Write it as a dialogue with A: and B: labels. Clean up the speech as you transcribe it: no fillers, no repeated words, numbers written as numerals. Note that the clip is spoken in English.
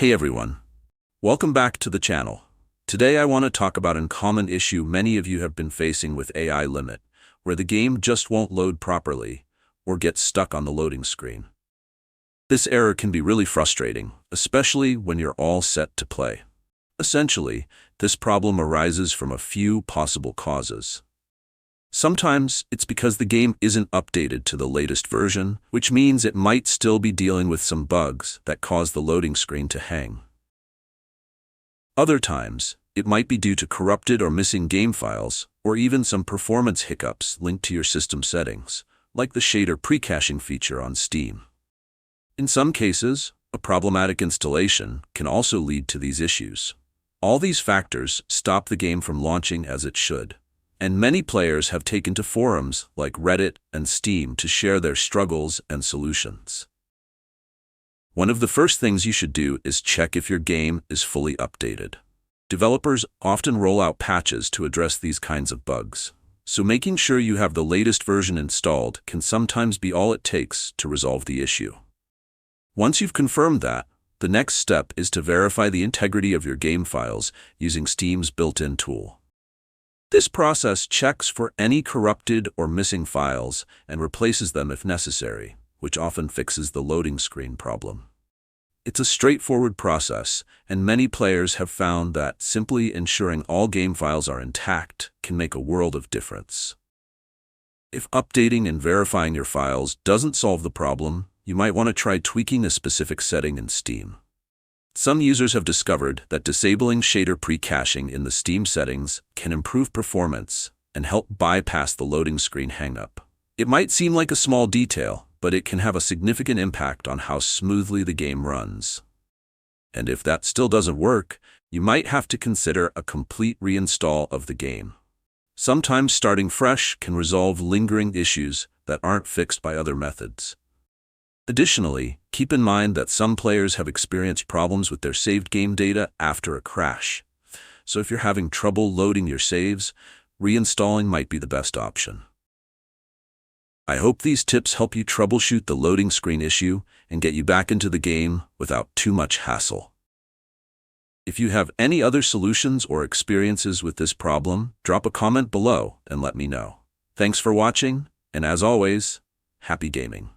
A: Hey everyone, welcome back to the channel. Today I want to talk about a common issue many of you have been facing with AI limit, where the game just won't load properly or gets stuck on the loading screen. This error can be really frustrating, especially when you're all set to play. Essentially, this problem arises from a few possible causes. Sometimes it's because the game isn't updated to the latest version, which means it might still be dealing with some bugs that cause the loading screen to hang. Other times, it might be due to corrupted or missing game files, or even some performance hiccups linked to your system settings, like the shader pre-caching feature on Steam. In some cases, a problematic installation can also lead to these issues. All these factors stop the game from launching as it should. And many players have taken to forums like Reddit and Steam to share their struggles and solutions. One of the first things you should do is check if your game is fully updated. Developers often roll out patches to address these kinds of bugs, so making sure you have the latest version installed can sometimes be all it takes to resolve the issue. Once you've confirmed that, the next step is to verify the integrity of your game files using Steam's built-in tool. This process checks for any corrupted or missing files and replaces them if necessary, which often fixes the loading screen problem. It's a straightforward process, and many players have found that simply ensuring all game files are intact can make a world of difference. If updating and verifying your files doesn't solve the problem, you might want to try tweaking a specific setting in Steam. Some users have discovered that disabling shader pre-caching in the Steam settings can improve performance and help bypass the loading screen hang-up. It might seem like a small detail, but it can have a significant impact on how smoothly the game runs. And if that still doesn't work, you might have to consider a complete reinstall of the game. Sometimes starting fresh can resolve lingering issues that aren't fixed by other methods. Additionally, keep in mind that some players have experienced problems with their saved game data after a crash. So if you're having trouble loading your saves, reinstalling might be the best option. I hope these tips help you troubleshoot the loading screen issue and get you back into the game without too much hassle. If you have any other solutions or experiences with this problem, drop a comment below and let me know. Thanks for watching, and as always, happy gaming.